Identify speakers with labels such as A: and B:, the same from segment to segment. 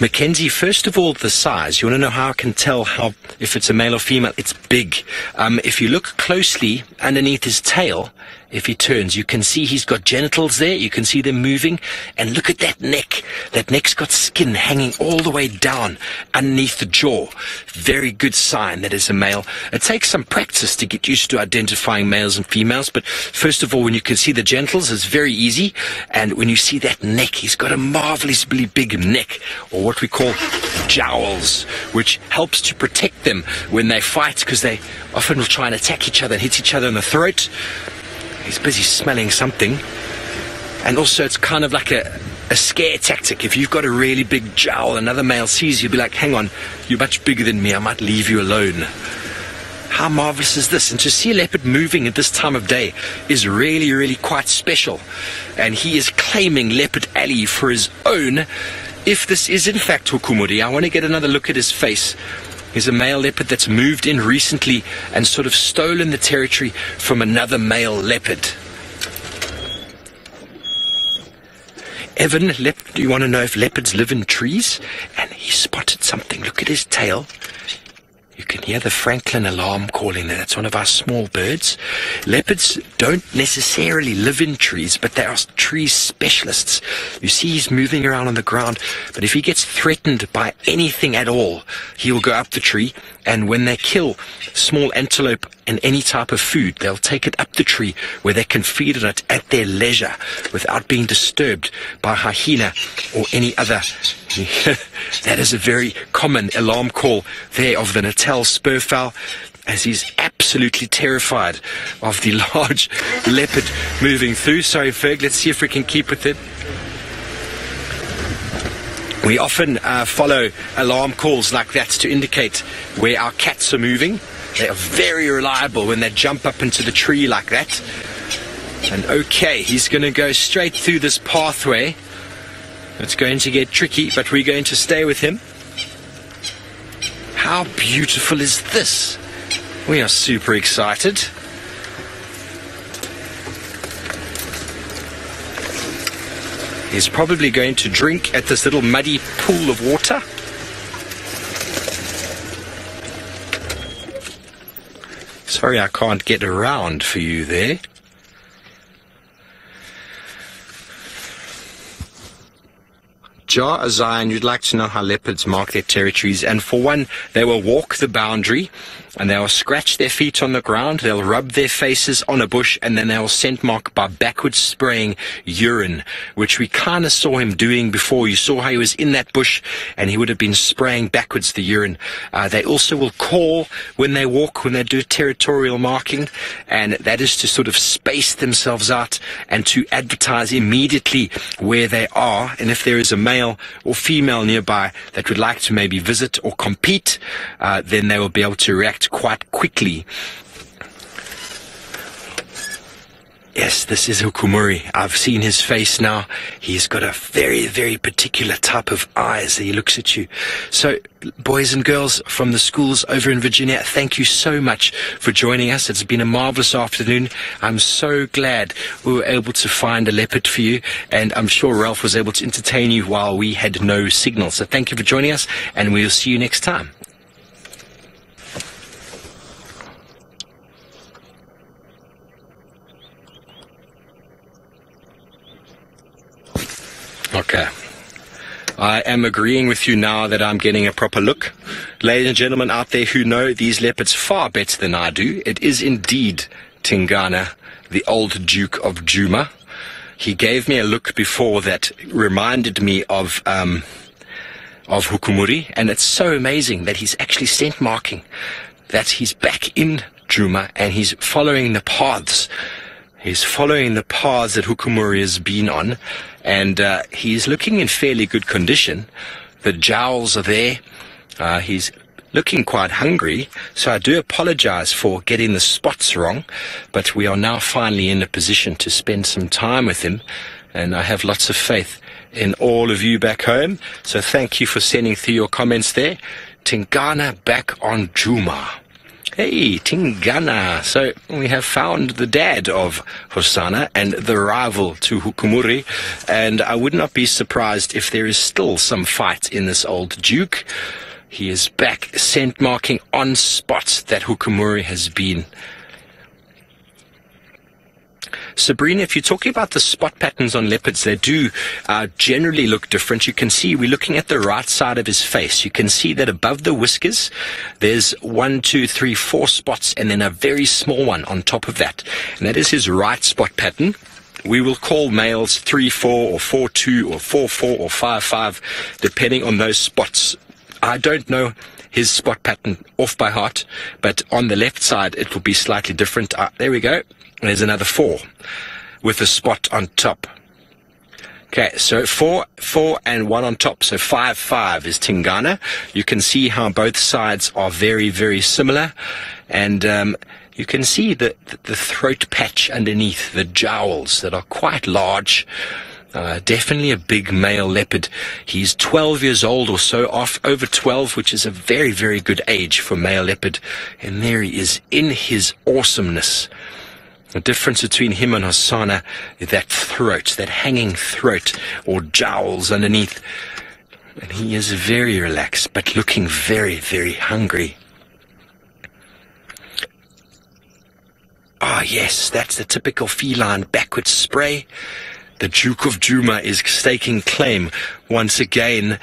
A: Mackenzie, first of all, the size. You want to know how I can tell if it's a male or female? It's big. If you look closely underneath his tail, if he turns, you can see he's got genitals there. You can see them moving. And look at that neck. That neck's got skin hanging all the way down underneath the jaw. Very good sign that is a male. It takes some practice to get used to identifying males and females. But first of all, when you can see the genitals, it's very easy. And when you see that neck, he's got a marvelously big neck, or what we call jowls, which helps to protect them when they fight, because they often will try and attack each other and hit each other in the throat. He's busy smelling something. And also it's kind of like a scare tactic. If you've got a really big jowl, another male sees you, be like, hang on, you're much bigger than me, I might leave you alone. How marvelous is this? And to see a leopard moving at this time of day is really, really quite special. And he is claiming Leopard Alley for his own. If this is in fact Hukumuri, I want to get another look at his face. He's a male leopard that's moved in recently and sort of stolen the territory from another male leopard. Evan, do you want to know if leopards live in trees? And he spotted something. Look at his tail. You can hear the Franklin alarm calling there. That's one of our small birds. Leopards don't necessarily live in trees, but they are tree specialists. You see he's moving around on the ground, but if he gets threatened by anything at all, he will go up the tree, and when they kill small antelope and any type of food, they'll take it up the tree where they can feed on it at their leisure without being disturbed by hyena or any other. That is a very common alarm call there of the Natal spurfowl, as he's absolutely terrified of the large leopard moving through. Sorry, Ferg, let's see if we can keep with it. We often follow alarm calls like that to indicate where our cats are moving. They are very reliable when they jump up into the tree like that. And okay, he's going to go straight through this pathway. It's going to get tricky, but we're going to stay with him. How beautiful is this? We are super excited. He's probably going to drink at this little muddy pool of water. Sorry, I can't get around for you there. Jar Azion, you'd like to know how leopards mark their territories. And for one, they will walk the boundary and they will scratch their feet on the ground. They'll rub their faces on a bush, and then they will scent mark by backwards spraying urine, which we kind of saw him doing before. You saw how he was in that bush and he would have been spraying backwards the urine. They also will call when they walk, when they do territorial marking, and that is to sort of space themselves out and to advertise immediately where they are. And if there is a male or female nearby that would like to maybe visit or compete, then they will be able to react quite quickly. Yes, this is Hukumuri. I've seen his face now. He's got a very, very particular type of eyes that he looks at you. So, boys and girls from the schools over in Virginia, thank you so much for joining us. It's been a marvelous afternoon. I'm so glad we were able to find a leopard for you, and I'm sure Ralph was able to entertain you while we had no signal. So thank you for joining us, and we'll see you next time. Okay. I am agreeing with you now that I'm getting a proper look. Ladies and gentlemen out there who know these leopards far better than I do, it is indeed Tingana, the old Duke of Djuma. He gave me a look before that reminded me of Hukumuri, and it's so amazing that he's actually scent marking, that he's back in Djuma and he's following the paths. He's following the paths that Hukumuri has been on, and he's looking in fairly good condition. The jowls are there. He's looking quite hungry, so I do apologize for getting the spots wrong, but we are now finally in a position to spend some time with him, and I have lots of faith in all of you back home, so thank you for sending through your comments there. Tingana back on Djuma. Hey, Tingana. So we have found the dad of Hosana and the rival to Hukumuri, and I would not be surprised if there is still some fight in this old Duke. He is back scent marking on spots that Hukumuri has been. Sabrina, if you're talking about the spot patterns on leopards, they do generally look different. You can see, we're looking at the right side of his face. You can see that above the whiskers, there's 1, 2, 3, 4 spots, and then a very small one on top of that. And that is his right spot pattern. We will call males 3-4 or 4-2 or 4-4 or 5-5, depending on those spots. I don't know his spot pattern off by heart, but on the left side, it will be slightly different. There we go. There's another 4 with a spot on top. Okay, so 4, 4, and 1 on top. So 5, 5 is Tingana. You can see how both sides are very, very similar. And you can see the throat patch underneath, the jowls that are quite large. Definitely a big male leopard. He's 12 years old or so, over 12, which is a very, very good age for male leopard. And there he is in his awesomeness. The difference between him and Hosana is that throat, that hanging throat or jowls underneath. And he is very relaxed, but looking very, very hungry. Ah, yes, that's the typical feline backward spray. The Duke of Djuma is staking claim once again.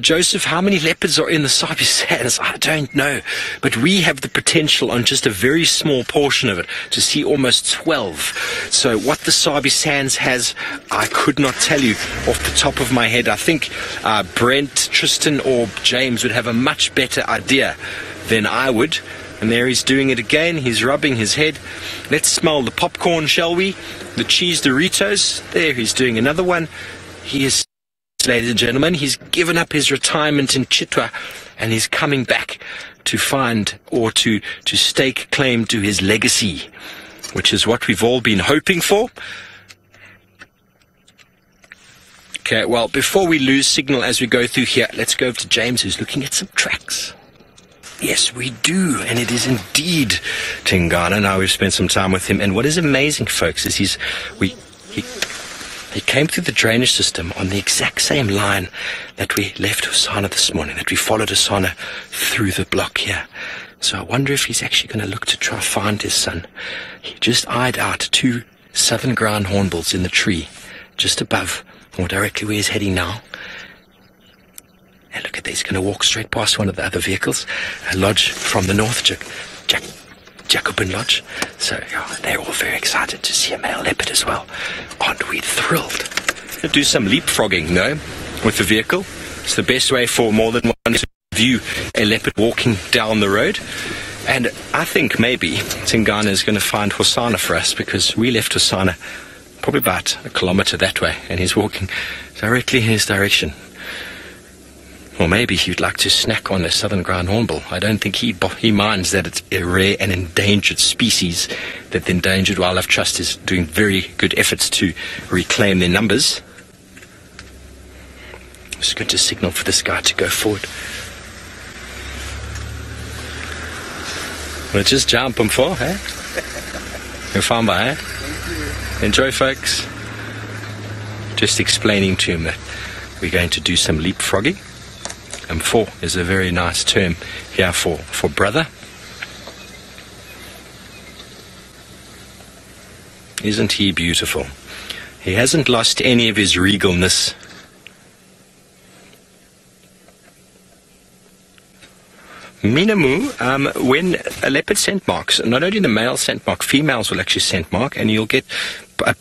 A: Joseph, how many leopards are in the Sabi Sands? I don't know. But we have the potential on just a very small portion of it to see almost 12. So what the Sabi Sands has, I could not tell you off the top of my head. I think Brent, Tristan, or James would have a much better idea than I would. And there he's doing it again. He's rubbing his head. Let's smell the popcorn, shall we? The cheese Doritos. There, he's doing another one. He is... Ladies and gentlemen, he's given up his retirement in Chitwa and he's coming back to find or to stake claim to his legacy, which is what we've all been hoping for. Okay, well, before we lose signal as we go through here, let's go over to James, who's looking at some tracks. Yes, we do, and it is indeed Tingana. Now we've spent some time with him, and what is amazing, folks, is he came through the drainage system on the exact same line that we left Hosana this morning, that we followed Hosana through the block here. So I wonder if he's actually going to look to try find his son. He just eyed out 2 southern ground hornbills in the tree, just above, or directly where he's heading now. And look at that, he's going to walk straight past one of the other vehicles, a lodge from the north, Jacobin Lodge. So yeah, they're all very excited to see a male leopard as well. Aren't we thrilled? Do some leapfrogging, no, with the vehicle. It's the best way for more than one to view a leopard walking down the road. And I think maybe Tingana is going to find Hosana for us, because we left Hosana probably about a kilometer that way, and he's walking directly in his direction. Or maybe he'd like to snack on a southern ground hornbill. I don't think he minds that it's a rare and endangered species, that the Endangered Wildlife Trust is doing very good efforts to reclaim their numbers. It's good to signal for this guy to go forward. Well, just jump him for, eh? You're fine by, eh? Enjoy, folks. Just explaining to him that we're going to do some leapfrogging. And 4 is a very nice term here for brother. Isn't he beautiful? He hasn't lost any of his regalness. Minamu, when a leopard scent marks, not only the male scent mark, females will actually scent mark, and you'll get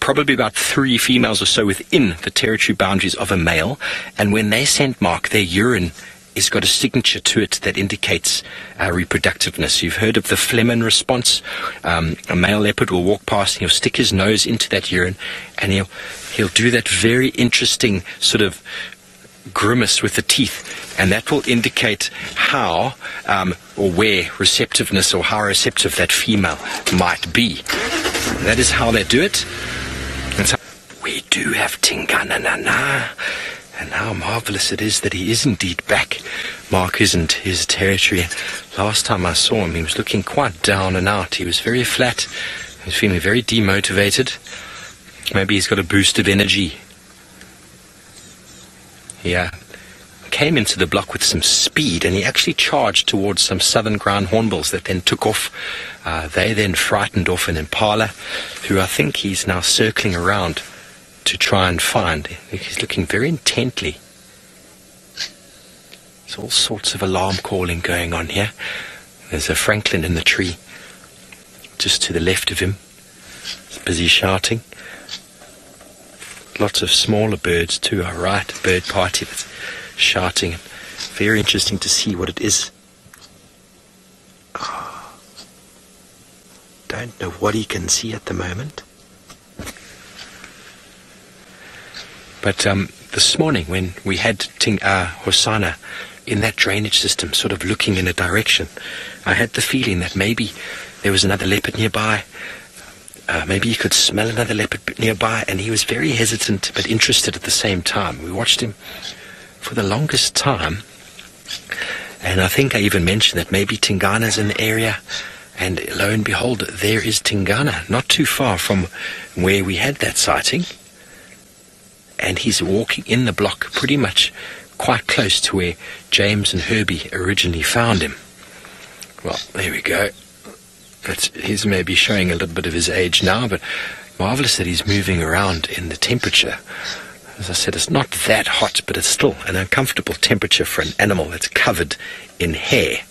A: probably about 3 females or so within the territory boundaries of a male. And when they scent mark, their urine has got a signature to it that indicates reproductiveness. You've heard of the Flehmen response. A male leopard will walk past and he'll stick his nose into that urine, and he'll do that very interesting sort of grimace with the teeth, and that will indicate how or where receptiveness, or how receptive that female might be. That is how they do it. And so we do have Tingana, and how marvelous it is that he is indeed back markers and his territory. Last time I saw him, he was looking quite down and out. He was very flat. He was feeling very demotivated. Maybe he's got a boost of energy. Yeah. Came into the block with some speed, and he actually charged towards some southern ground hornbills that then took off. They then frightened off an impala, who I think he's now circling around to try and find. He's looking very intently. There's all sorts of alarm calling going on here. There's a francolin in the tree just to the left of him. He's busy shouting. Lots of smaller birds too, a right bird party that's shouting. Very interesting to see what it is. Oh, don't know what he can see at the moment. But this morning when we had Hosana in that drainage system sort of looking in a direction, I had the feeling that maybe there was another leopard nearby. Maybe he could smell another leopard nearby, and he was very hesitant but interested at the same time. We watched him for the longest time, and I think I even mentioned that maybe Tingana's in the area, and lo and behold, there is Tingana, not too far from where we had that sighting, and he's walking in the block pretty much quite close to where James and Herbie originally found him. Well, there we go. He's maybe showing a little bit of his age now, but marvelous that he's moving around in the temperature. As I said, it's not that hot, but it's still an uncomfortable temperature for an animal that's covered in hair.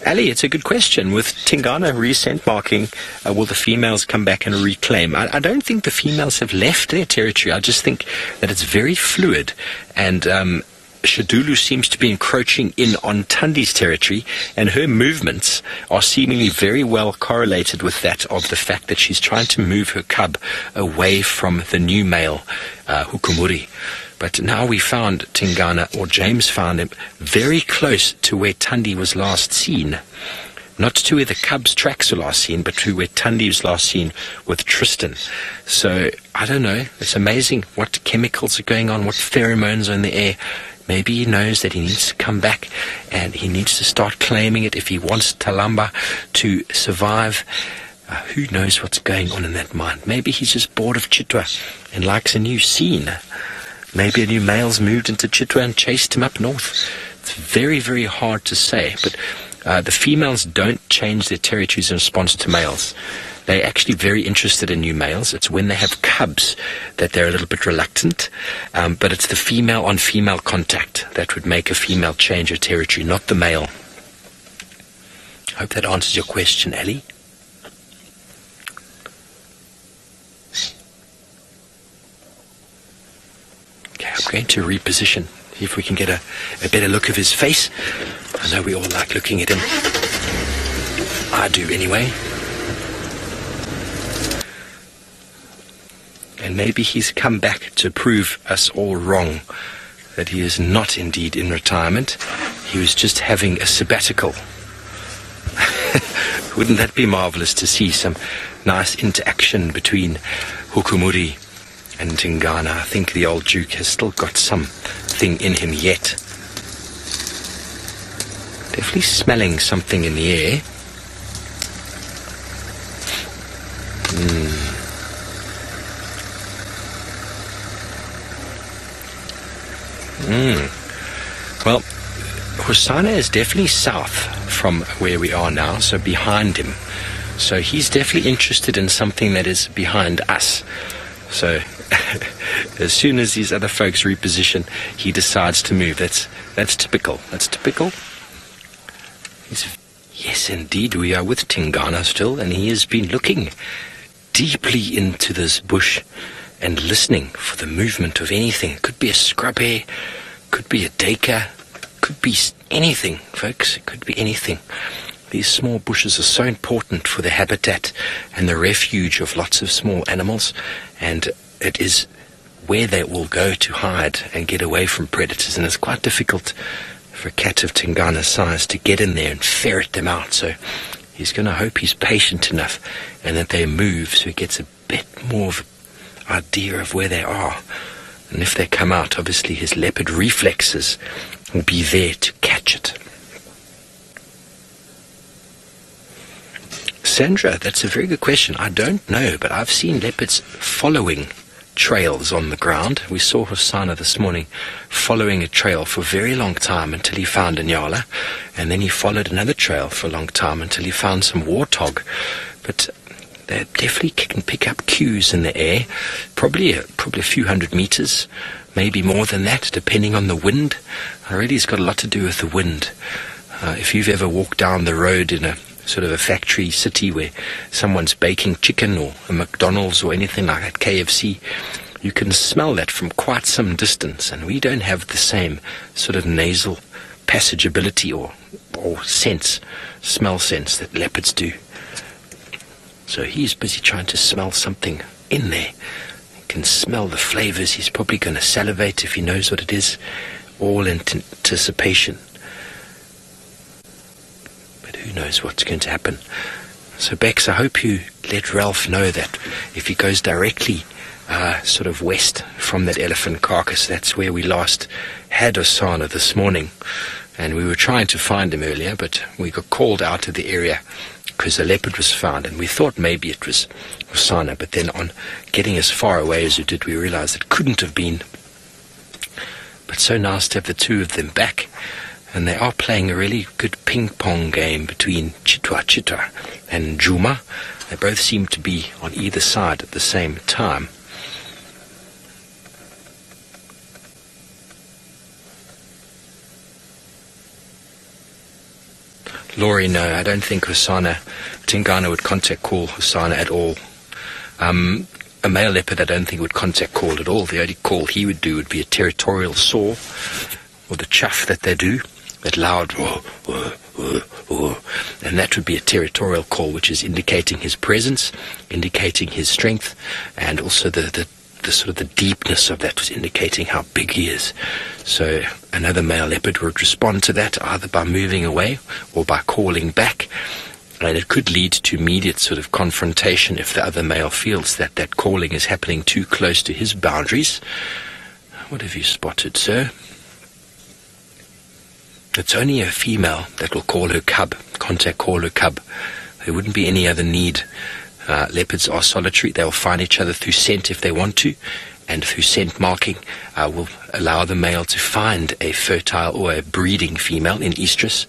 A: Ali, it's a good question. With Tingana recent marking, will the females come back and reclaim? I don't think the females have left their territory. I just think that it's very fluid, and Shadulu seems to be encroaching in on Tandi's territory, and her movements are seemingly very well correlated with that of the fact that she's trying to move her cub away from the new male, Hukumuri. But now we found Tingana, or James found him, very close to where Tandi was last seen. Not to where the cub's tracks were last seen, but to where Tandi was last seen with Tristan. So, I don't know. It's amazing what chemicals are going on, what pheromones are in the air. Maybe he knows that he needs to come back, and he needs to start claiming it if he wants Talamba to survive. Who knows what's going on in that mind? Maybe he's just bored of Chitwa and likes a new scene. Maybe a new male's moved into Chitwa and chased him up north. It's very, very hard to say, but the females don't change their territories in response to males. They're actually very interested in new males. It's when they have cubs that they're a little bit reluctant, but it's the female-on-female contact that would make a female change her territory, not the male. I hope that answers your question, Ali. Okay, I'm going to reposition, see if we can get a better look of his face. I know we all like looking at him. I do anyway. And maybe he's come back to prove us all wrong, that he is not indeed in retirement. He was just having a sabbatical. Wouldn't that be marvelous to see some nice interaction between Hukumuri and Tingana? I think the old Duke has still got something in him yet. Definitely smelling something in the air. Well, Hosana is definitely south from where we are now, so behind him. So he's definitely interested in something that is behind us. So as soon as these other folks reposition, he decides to move. That's typical. That's typical. Yes, indeed, we are with Tingana still, and he has been looking deeply into this bush and listening for the movement of anything. It could be a scrub hare, could be a duiker, could be anything, folks. It could be anything. These small bushes are so important for the habitat and the refuge of lots of small animals, and it is where they will go to hide and get away from predators, and it's quite difficult for a cat of Tingana's size to get in there and ferret them out. So he's going to hope he's patient enough and that they move so he gets a bit more of an idea of where they are. And if they come out, obviously his leopard reflexes will be there to catch it. Sandra, that's a very good question. I don't know, but I've seen leopards following trails on the ground. We saw Hosanna this morning following a trail for a very long time until he found a nyala, and then he followed another trail for a long time until he found some warthog. But they definitely can pick up cues in the air, probably a few hundred meters, maybe more than that, depending on the wind. Already it's got a lot to do with the wind. If you've ever walked down the road in a sort of a factory city where someone's baking chicken, or a McDonald's or anything like that, KFC, you can smell that from quite some distance, and we don't have the same sort of nasal passage ability or smell sense that leopards do. So he's busy trying to smell something in there. He can smell the flavors. He's probably going to salivate if he knows what it is, all in anticipation. But who knows what's going to happen. So Bex, I hope you let Ralph know that if he goes directly sort of west from that elephant carcass, that's where we last had Hosanna this morning. And we were trying to find him earlier, but we got called out of the area because a leopard was found, and we thought maybe it was Hosanna, but then on getting as far away as we did, we realized it couldn't have been. But so nice to have the two of them back, and they are playing a really good ping-pong game between Chitwa and Djuma. They both seem to be on either side at the same time. Laurie, no, I don't think Tingana would contact call Hosanna at all. A male leopard, I don't think would contact call at all. The only call he would do would be a territorial saw, or the chuff that they do, that loud, and that would be a territorial call, which is indicating his presence, indicating his strength, and also the sort of the deepness of that was indicating how big he is. So another male leopard would respond to that either by moving away or by calling back, and it could lead to immediate sort of confrontation if the other male feels that that calling is happening too close to his boundaries. What have you spotted, sir? It's only a female that will call her cub, call her cub. There wouldn't be any other need. Leopards are solitary. They'll find each other through scent if they want to, and through scent marking will allow the male to find a fertile or a breeding female in estrus,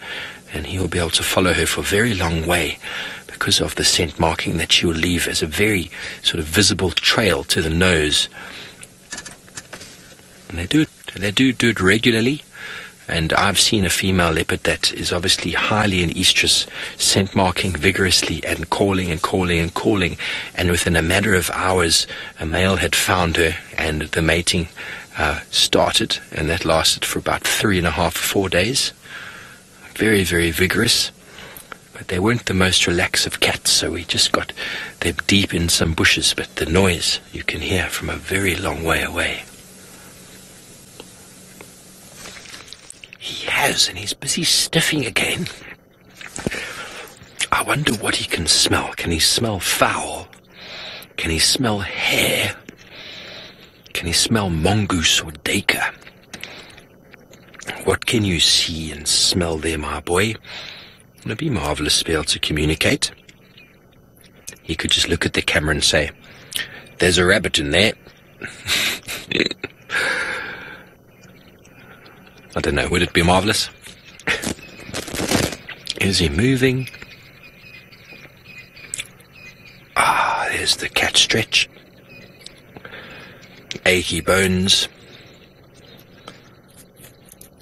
A: and he will be able to follow her for a very long way because of the scent marking that she will leave as a very sort of visible trail to the nose. And they do it regularly. And I've seen a female leopard that is obviously highly in estrus, scent marking vigorously and calling and calling and calling. And within a matter of hours, a male had found her, and the mating started, and that lasted for about 3.5 or 4 days. Very, very vigorous. But they weren't the most relaxed of cats, so we just got them deep in some bushes. But the noise you can hear from a very long way away. He has, and he's busy sniffing again. I wonder what he can smell. Can he smell fowl? Can he smell hair? Can he smell mongoose or dacre? What can you see and smell there, my boy? It'd be marvelous to be able to communicate. He could just look at the camera and say, "There's a rabbit in there." I don't know, would it be marvelous? Is he moving? Ah, there's the cat stretch. Achy bones.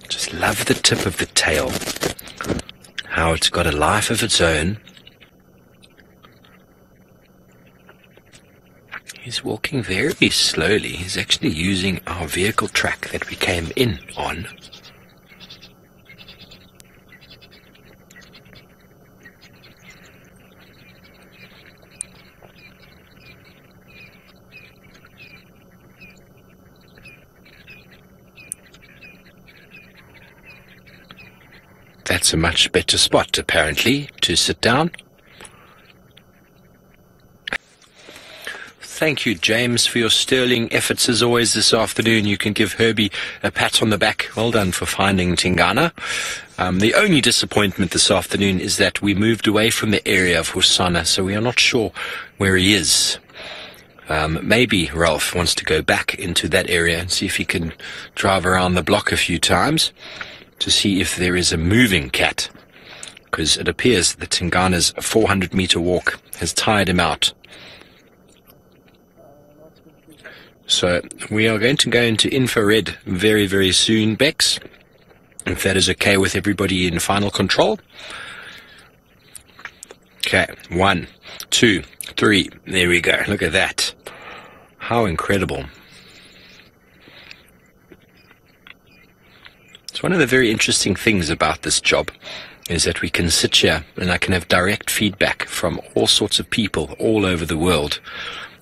A: Just love the tip of the tail. How it's got a life of its own. He's walking very slowly. He's actually using our vehicle track that we came in on. That's a much better spot, apparently, to sit down. thank you, James, for your sterling efforts as always this afternoon. You can give Herbie a pat on the back. Well done for finding Tingana. The only disappointment this afternoon is that we moved away from the area of Hosana, so we are not sure where he is. Maybe Ralph wants to go back into that area and see if he can drive around the block a few times to see if there is a moving cat, because it appears that Tingana's 400-meter walk has tired him out. So we are going to go into infrared very, very soon, Bex, if that is okay with everybody in final control. Okay, 1, 2, 3, there we go. Look at that. How incredible. It's one of the very interesting things about this job is that we can sit here and I can have direct feedback from all sorts of people all over the world.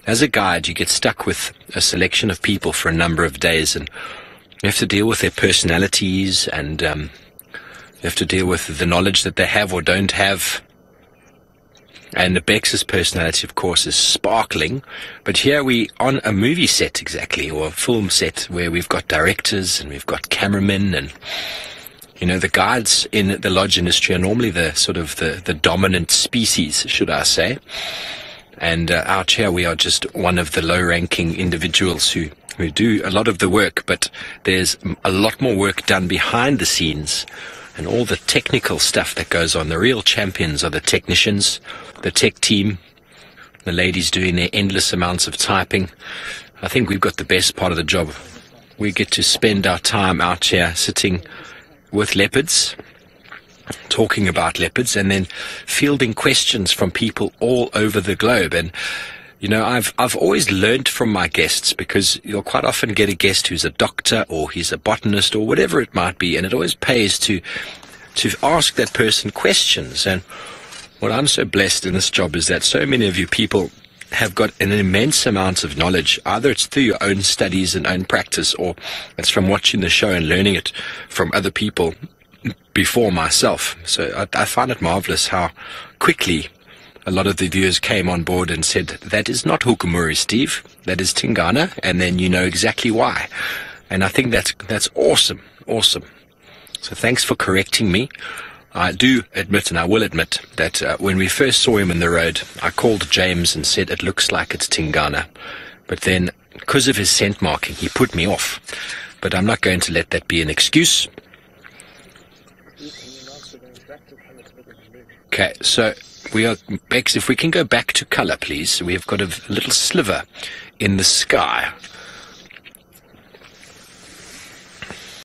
A: As a guide, you get stuck with a selection of people for a number of days, and you have to deal with their personalities, and you have to deal with the knowledge that they have or don't have. And Bex's personality, of course, is sparkling. But here we on a movie set exactly, or a film set, where we've got directors and we've got cameramen, and you know, the guides in the lodge industry are normally the sort of the dominant species, should I say. And out here we are just one of the low-ranking individuals who do a lot of the work, but there's a lot more work done behind the scenes and all the technical stuff that goes on. The real champions are the technicians, the tech team, the ladies doing their endless amounts of typing. I think we've got the best part of the job. We get to spend our time out here sitting with leopards, talking about leopards, and then fielding questions from people all over the globe. And you know, I've always learned from my guests, because you'll quite often get a guest who's a doctor or he's a botanist or whatever it might be, and it always pays to ask that person questions. And what I'm so blessed in this job is that so many of you people have got an immense amount of knowledge. Either it's through your own studies and own practice, or it's from watching the show and learning it from other people before myself. So I find it marvelous how quickly a lot of the viewers came on board and said, that is not Hukumuri, Steve, that is Tingana, and then you know exactly why. And I think that's awesome. So thanks for correcting me. I do admit, and I will admit, that when we first saw him in the road, I called James and said, it looks like it's Tingana. But then, because of his scent marking, he put me off. But I'm not going to let that be an excuse. Okay, so we are, Bex, if we can go back to color, please. We have got a little sliver in the sky.